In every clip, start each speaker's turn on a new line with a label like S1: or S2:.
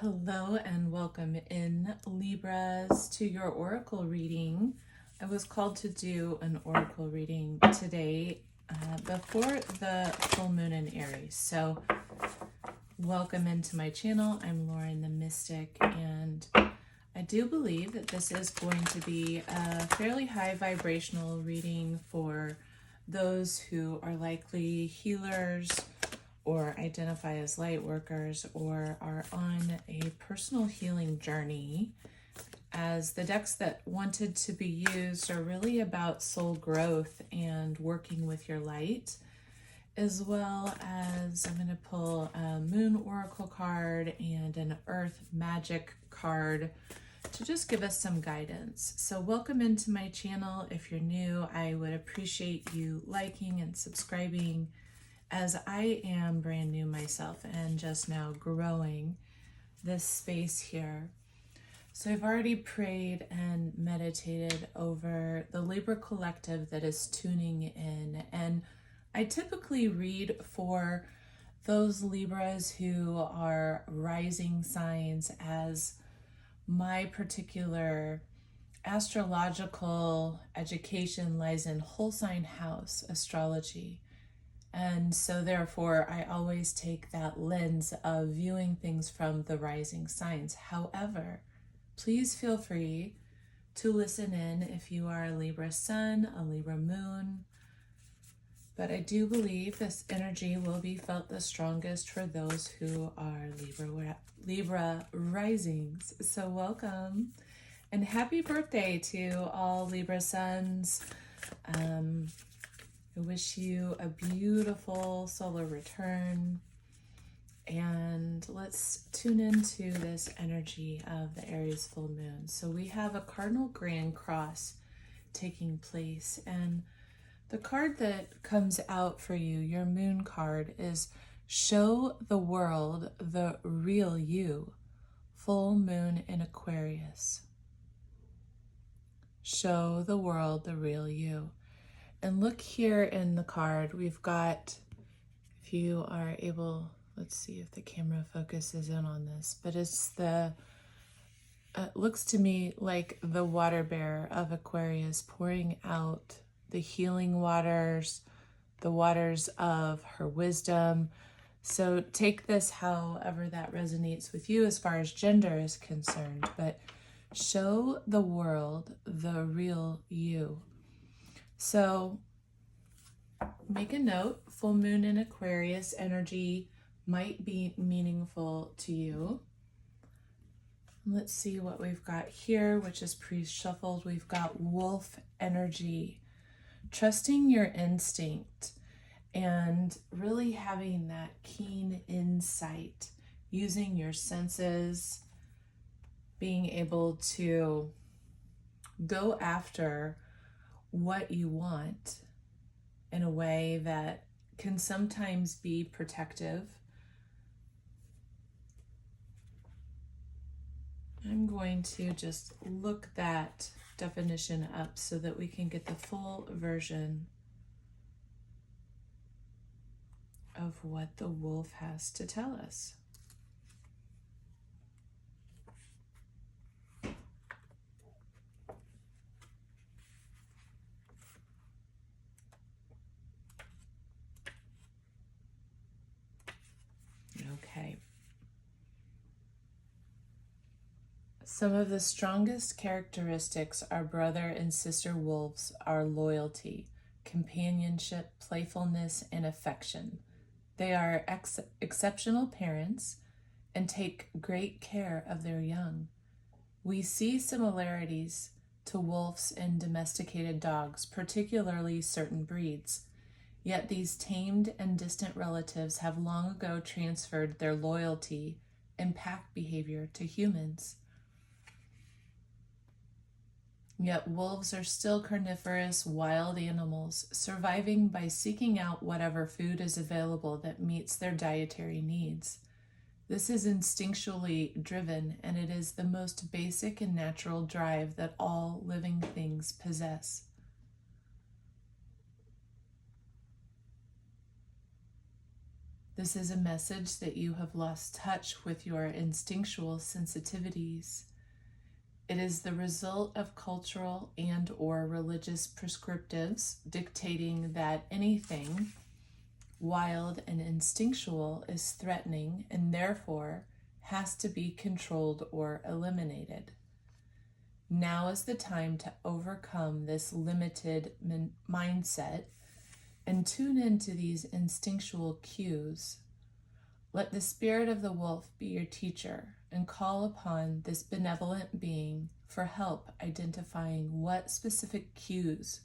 S1: Hello and welcome in Libras to your Oracle reading. I was called to do an Oracle reading today before the full moon in Aries. So welcome into my channel. I'm Lauren the Mystic, and I do believe that this is going to be a fairly high vibrational reading for those who are likely healers or identify as light workers or are on a personal healing journey, as the decks that wanted to be used are really about soul growth and working with your light, as well as I'm going to pull a Moon Oracle card and an Earth Magic card to just give us some guidance. So welcome into my channel. If you're new, I would appreciate you liking and subscribing, as I am brand new myself and just now growing this space here. So I've already prayed and meditated over the Libra collective that is tuning in, and I typically read for those Libras who are rising signs, as my particular astrological education lies in whole sign house astrology. And so therefore, I always take that lens of viewing things from the rising signs. However, please feel free to listen in if you are a Libra sun, a Libra moon. But I do believe this energy will be felt the strongest for those who are Libra risings. So welcome and happy birthday to all Libra suns. I wish you a beautiful solar return, and let's tune into this energy of the Aries full moon. So we have a cardinal grand cross taking place, and the card that comes out for you, your moon card, is show the world the real you, full moon in Aquarius. Show the world the real you. And look here in the card, we've got, if you are able, let's see if the camera focuses in on this, but it's the, it looks to me like the water bearer of Aquarius pouring out the healing waters, the waters of her wisdom. So take this however that resonates with you as far as gender is concerned, but show the world the real you. So make a note, full moon in Aquarius energy might be meaningful to you. Let's see what we've got here, which is pre-shuffled. We've got wolf energy, trusting your instinct and really having that keen insight, using your senses, being able to go after what you want in a way that can sometimes be protective. I'm going to just look that definition up so that we can get the full version of what the wolf has to tell us. Okay. Some of the strongest characteristics our brother and sister wolves are loyalty, companionship, playfulness, and affection. They are exceptional parents and take great care of their young. We see similarities to wolves and domesticated dogs, particularly certain breeds. Yet these tamed and distant relatives have long ago transferred their loyalty and pack behavior to humans. Yet wolves are still carnivorous, wild animals, surviving by seeking out whatever food is available that meets their dietary needs. This is instinctually driven, and it is the most basic and natural drive that all living things possess. This is a message that you have lost touch with your instinctual sensitivities. It is the result of cultural and/or religious prescriptives dictating that anything wild and instinctual is threatening and therefore has to be controlled or eliminated. Now is the time to overcome this limited mindset and tune into these instinctual cues. Let the spirit of the wolf be your teacher and call upon this benevolent being for help identifying what specific cues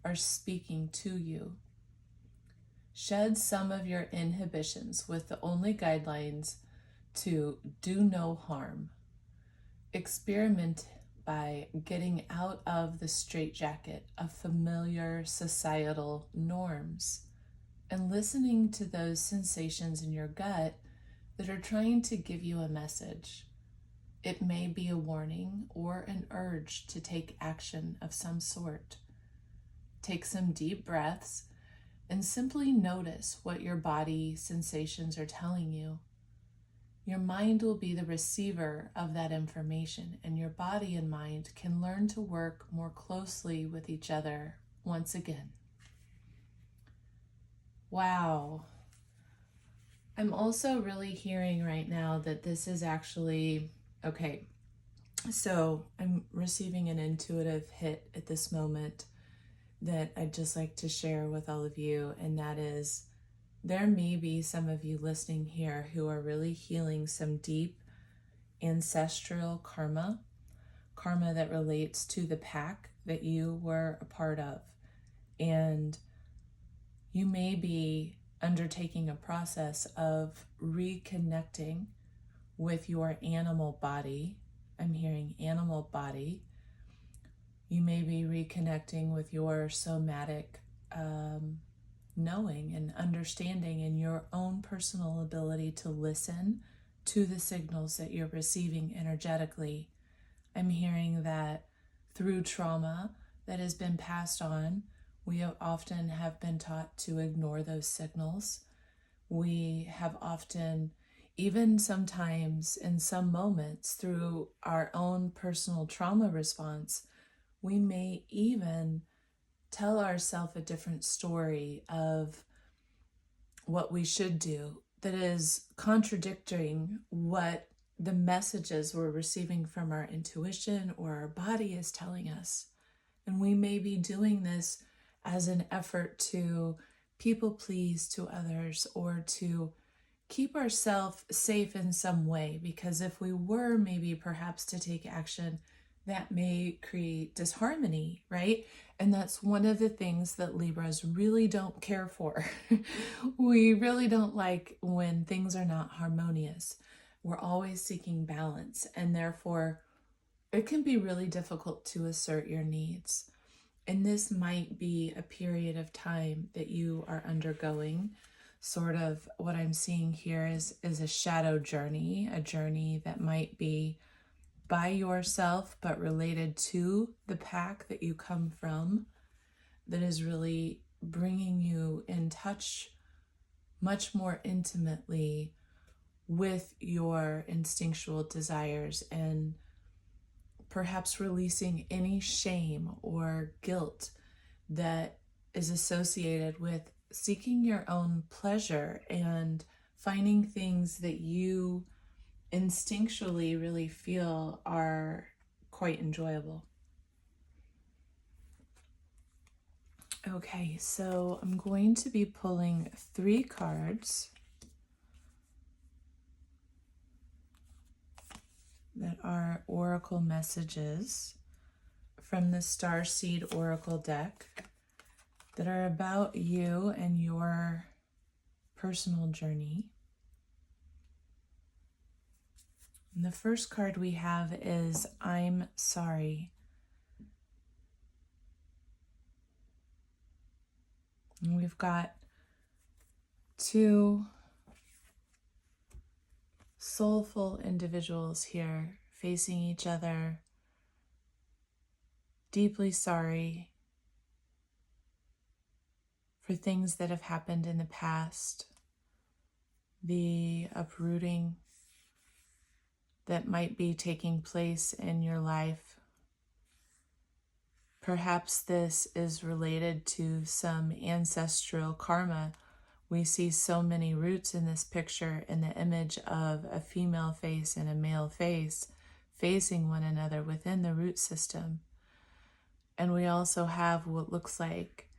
S1: are speaking to you. Shed some of your inhibitions with the only guidelines to do no harm. Experiment by getting out of the straitjacket of familiar societal norms and listening to those sensations in your gut that are trying to give you a message. It may be a warning or an urge to take action of some sort. Take some deep breaths and simply notice what your body sensations are telling you. Your mind will be the receiver of that information, and your body and mind can learn to work more closely with each other once again. Wow. I'm also really hearing right now that this is actually, okay, so I'm receiving an intuitive hit at this moment that I'd just like to share with all of you, and that is there may be some of you listening here who are really healing some deep ancestral karma that relates to the pack that you were a part of. And you may be undertaking a process of reconnecting with your animal body. I'm hearing animal body. You may be reconnecting with your somatic knowing and understanding and your own personal ability to listen to the signals that you're receiving energetically. I'm hearing that through trauma that has been passed on, we often have been taught to ignore those signals. We have often, even sometimes in some moments through our own personal trauma response, we may even tell ourselves a different story of what we should do that is contradicting what the messages we're receiving from our intuition or our body is telling us. And we may be doing this as an effort to people please to others or to keep ourselves safe in some way, because if we were maybe perhaps to take action, that may create disharmony, right? And that's one of the things that Libras really don't care for. We really don't like when things are not harmonious. We're always seeking balance, and therefore it can be really difficult to assert your needs. And this might be a period of time that you are undergoing. Sort of what I'm seeing here is a shadow journey, a journey that might be by yourself, but related to the pack that you come from, that is really bringing you in touch much more intimately with your instinctual desires and perhaps releasing any shame or guilt that is associated with seeking your own pleasure and finding things that you instinctually really feel are quite enjoyable. Okay, so I'm going to be pulling 3 cards that are oracle messages from the Starseed Oracle deck that are about you and your personal journey. And the first card we have is I'm sorry. And we've got 2 soulful individuals here facing each other, deeply sorry for things that have happened in the past, the uprooting that might be taking place in your life. Perhaps this is related to some ancestral karma. We see so many roots in this picture, in the image of a female face and a male face facing one another within the root system. And we also have what looks like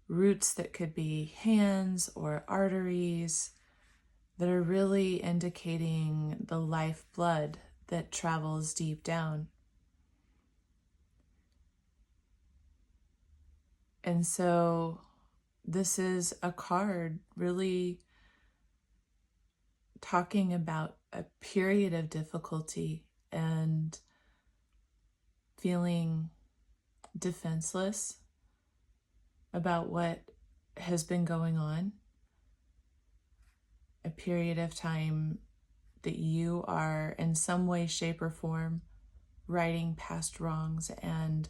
S1: roots that could be hands or arteries that are really indicating the lifeblood that travels deep down. And so this is a card really talking about a period of difficulty and feeling defenseless about what has been going on. A period of time that you are in some way, shape, or form righting past wrongs, and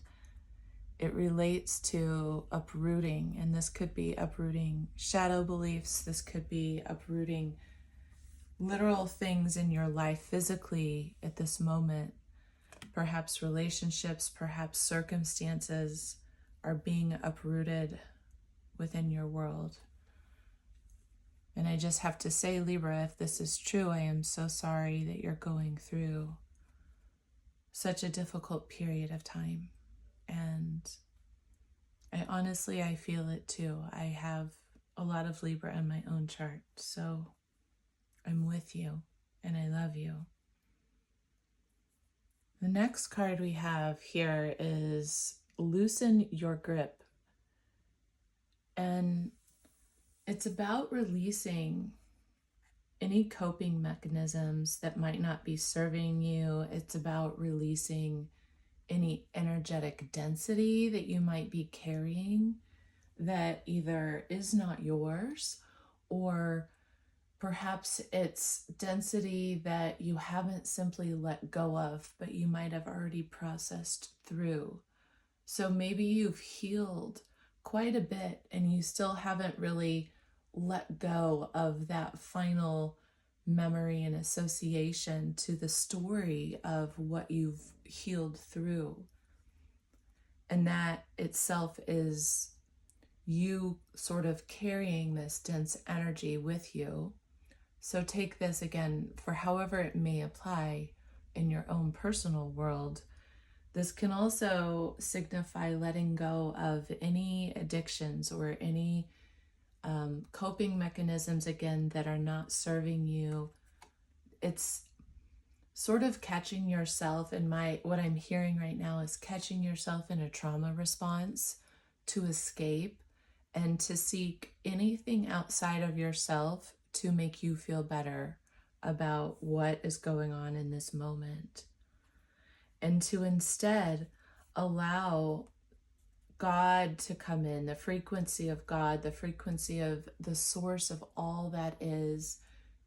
S1: it relates to uprooting. And this could be uprooting shadow beliefs. This could be uprooting literal things in your life physically at this moment. Perhaps relationships, perhaps circumstances are being uprooted within your world. And I just have to say, Libra, if this is true, I am so sorry that you're going through such a difficult period of time. And I feel it too. I have a lot of Libra in my own chart, so I'm with you and I love you. The next card we have here is Loosen Your Grip. And it's about releasing any coping mechanisms that might not be serving you. It's about releasing any energetic density that you might be carrying that either is not yours, or perhaps it's density that you haven't simply let go of, but you might have already processed through. So maybe you've healed quite a bit and you still haven't really let go of that final memory and association to the story of what you've healed through. And that itself is you sort of carrying this dense energy with you. So take this again for however it may apply in your own personal world. This can also signify letting go of any addictions or any coping mechanisms, again, that are not serving you. It's sort of catching yourself what I'm hearing right now is catching yourself in a trauma response to escape and to seek anything outside of yourself to make you feel better about what is going on in this moment. And to instead allow God to come in, the frequency of God, the frequency of the source of all that is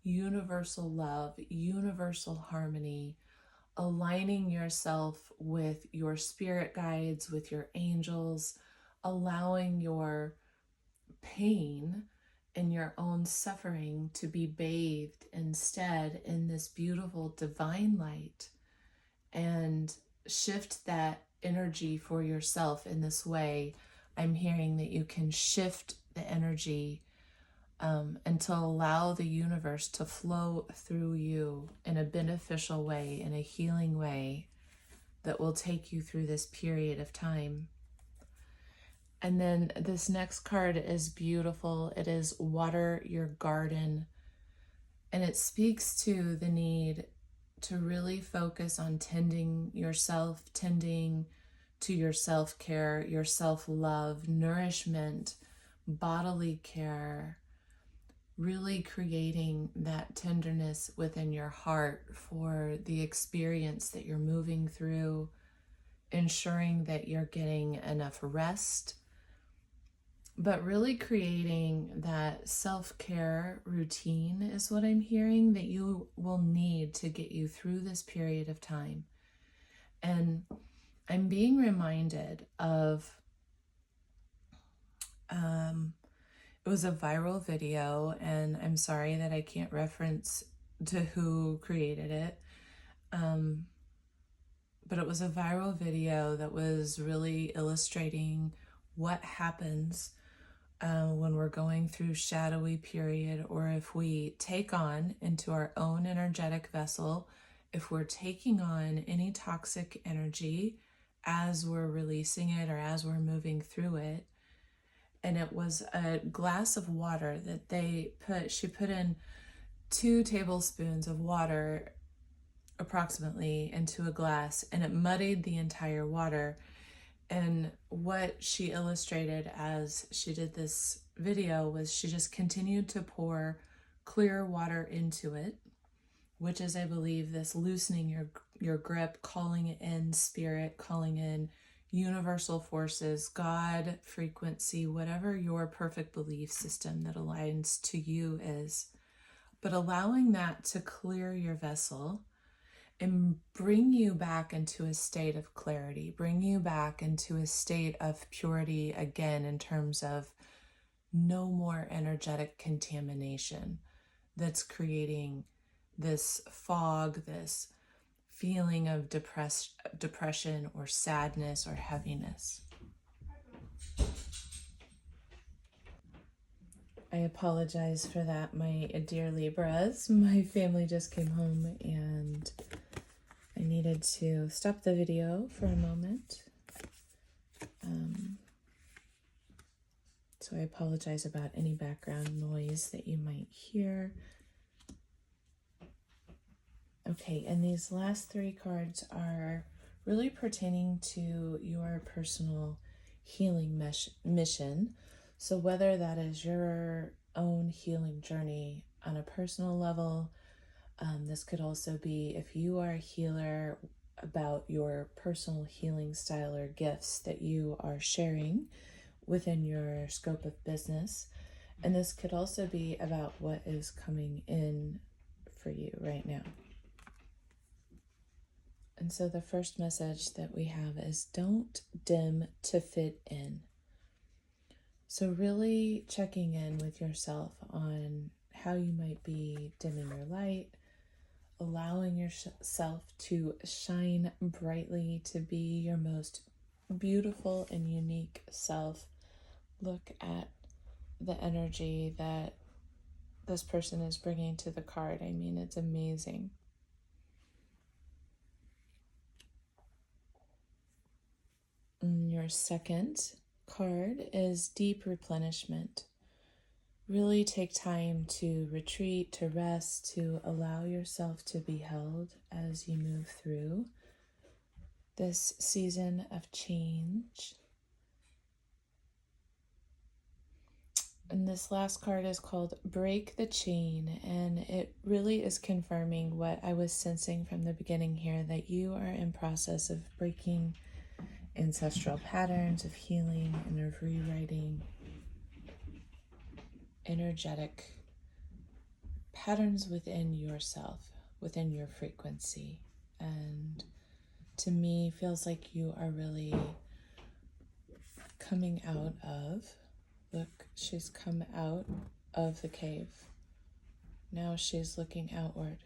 S1: universal love, universal harmony, aligning yourself with your spirit guides, with your angels, allowing your pain and your own suffering to be bathed instead in this beautiful divine light, and shift that energy for yourself in this way. I'm hearing that you can shift the energy and to allow the universe to flow through you in a beneficial way, in a healing way that will take you through this period of time. And then this next card is beautiful. It is Water Your Garden. And it speaks to the need to really focus on tending yourself, tending to your self-care, your self-love, nourishment, bodily care, really creating that tenderness within your heart for the experience that you're moving through, ensuring that you're getting enough rest, but really creating that self-care routine is what I'm hearing that you will need to get you through this period of time. And I'm being reminded of It was a viral video, and I'm sorry that I can't reference to who created it. But it was a viral video that was really illustrating what happens when we're going through shadowy period, or if we take on into our own energetic vessel, if we're taking on any toxic energy as we're releasing it or as we're moving through it. And it was a glass of water that she put in 2 tablespoons of water approximately into a glass, and it muddied the entire water. And what she illustrated as she did this video was she just continued to pour clear water into it, which is, I believe, this loosening your grip, calling in spirit, calling in universal forces, God, frequency, whatever your perfect belief system that aligns to you is. But allowing that to clear your vessel and bring you back into a state of clarity, bring you back into a state of purity again, in terms of no more energetic contamination that's creating this fog, this feeling of depression or sadness or heaviness. I apologize for that, my dear Libras. My family just came home and I needed to stop the video for a moment. So I apologize about any background noise that you might hear. Okay, and these last 3 cards are really pertaining to your personal healing mission. So whether that is your own healing journey on a personal level, this could also be if you are a healer, about your personal healing style or gifts that you are sharing within your scope of business. And this could also be about what is coming in for you right now. And so the first message that we have is don't dim to fit in. So really checking in with yourself on how you might be dimming your light, allowing yourself to shine brightly, to be your most beautiful and unique self. Look at the energy that this person is bringing to the card. I mean, it's amazing. And your second card is deep replenishment. Really take time to retreat, to rest, to allow yourself to be held as you move through this season of change. And this last card is called Break the Chain, and it really is confirming what I was sensing from the beginning here, that you are in process of breaking ancestral patterns, of healing and of rewriting energetic patterns within yourself, within your frequency. And to me, feels like you are really coming out of, look, she's come out of the cave. Now she's looking outward.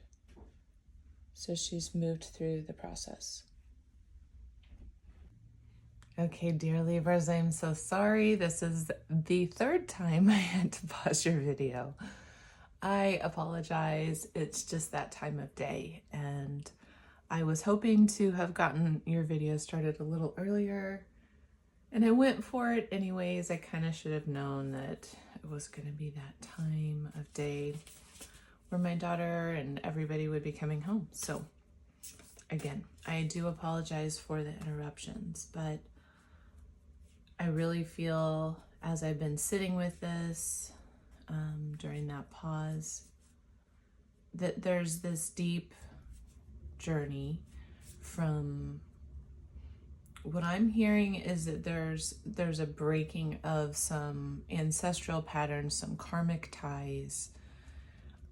S1: So she's moved through the process. Okay, dear Libras, I'm so sorry. This is the 3rd time I had to pause your video. I apologize. It's just that time of day, and I was hoping to have gotten your video started a little earlier, and I went for it anyways. I kind of should have known that it was going to be that time of day where my daughter and everybody would be coming home. So again, I do apologize for the interruptions, but I really feel, as I've been sitting with this during that pause, that there's this deep journey. From what I'm hearing is that there's a breaking of some ancestral patterns, some karmic ties.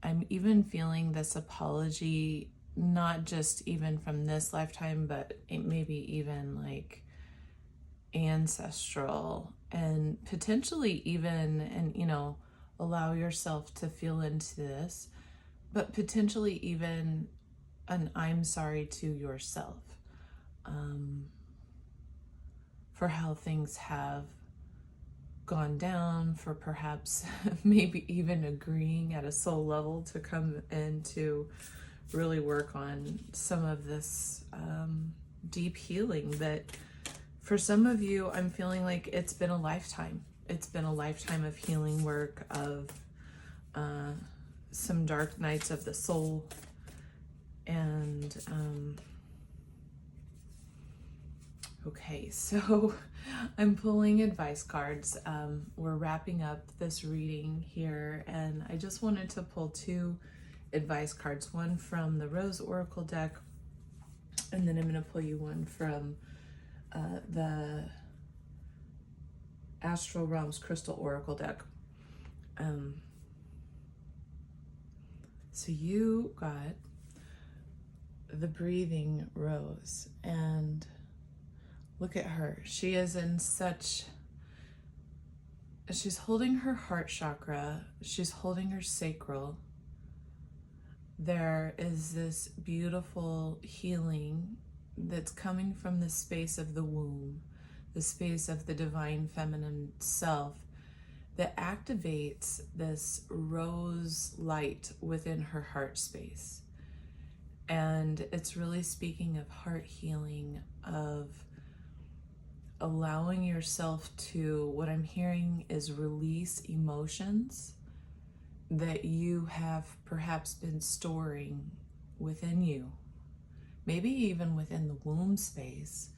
S1: I'm even feeling this apology, not just even from this lifetime, but maybe even like ancestral, and potentially even, and allow yourself to feel into this, but potentially even an I'm sorry to yourself for how things have gone down, for perhaps maybe even agreeing at a soul level to come in to really work on some of this deep healing that for some of you, I'm feeling like it's been a lifetime. It's been a lifetime of healing work, of some dark nights of the soul. And okay, so I'm pulling advice cards. We're wrapping up this reading here, and I just wanted to pull two advice cards, one from the Rose Oracle deck, and then I'm going to pull you one from the Astral Realms Crystal Oracle deck. So you got the Breathing Rose, and look at her. She is in such, she's holding her heart chakra, she's holding her sacral. There is this beautiful healing that's coming from the space of the womb, the space of the divine feminine self, that activates this rose light within her heart space. And it's really speaking of heart healing, of allowing yourself to, what I'm hearing is release emotions that you have perhaps been storing within you, maybe even within the womb space,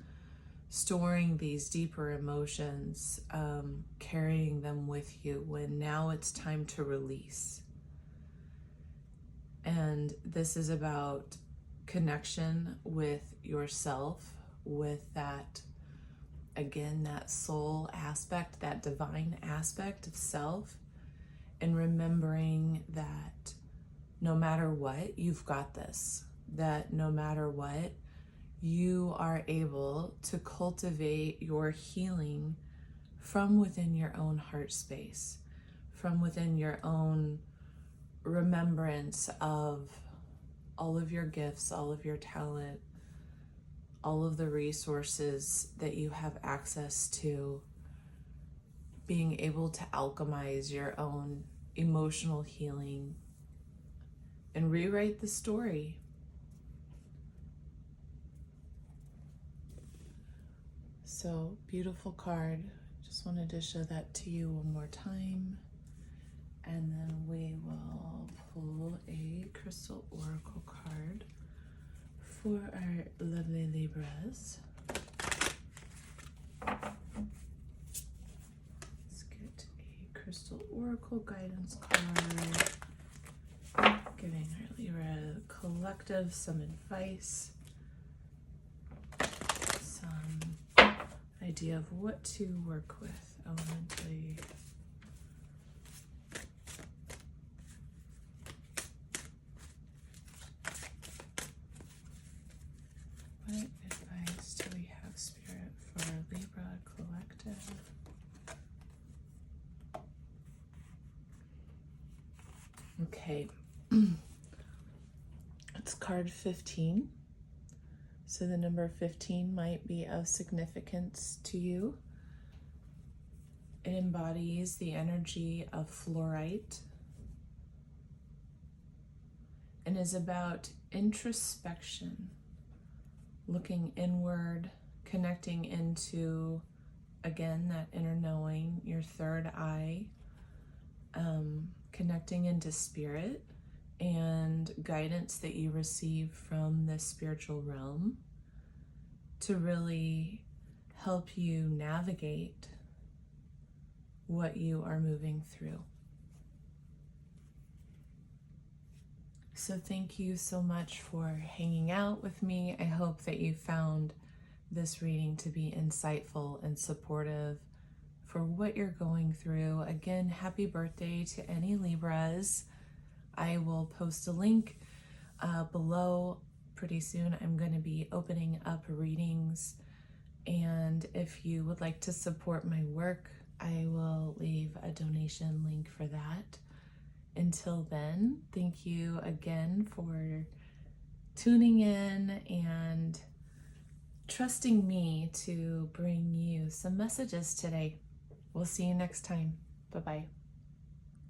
S1: storing these deeper emotions, carrying them with you, when now it's time to release. And this is about connection with yourself, with that, again, that soul aspect, that divine aspect of self, and remembering that no matter what, you've got this, that no matter what, you are able to cultivate your healing from within your own heart space, from within your own remembrance of all of your gifts, all of your talent, all of the resources that you have access to, being able to alchemize your own emotional healing and rewrite the story. So, beautiful card. Just wanted to show that to you one more time. And then we will pull a crystal oracle card for our lovely Libras. Let's get a crystal oracle guidance card, giving our Libra collective some advice, some idea of what to work with elementally. What advice do we have, Spirit, for Libra collective? Okay, it's card 15. So the number 15 might be of significance to you. It embodies the energy of fluorite and is about introspection, looking inward, connecting into, again, that inner knowing, your third eye, connecting into spirit and guidance that you receive from the spiritual realm to really help you navigate what you are moving through. So thank you so much for hanging out with me. I hope that you found this reading to be insightful and supportive for what you're going through. Again, happy birthday to any Libras. I will post a link below pretty soon. I'm going to be opening up readings, and if you would like to support my work, I will leave a donation link for that. Until then, thank you again for tuning in and trusting me to bring you some messages today. We'll see you next time. Bye-bye.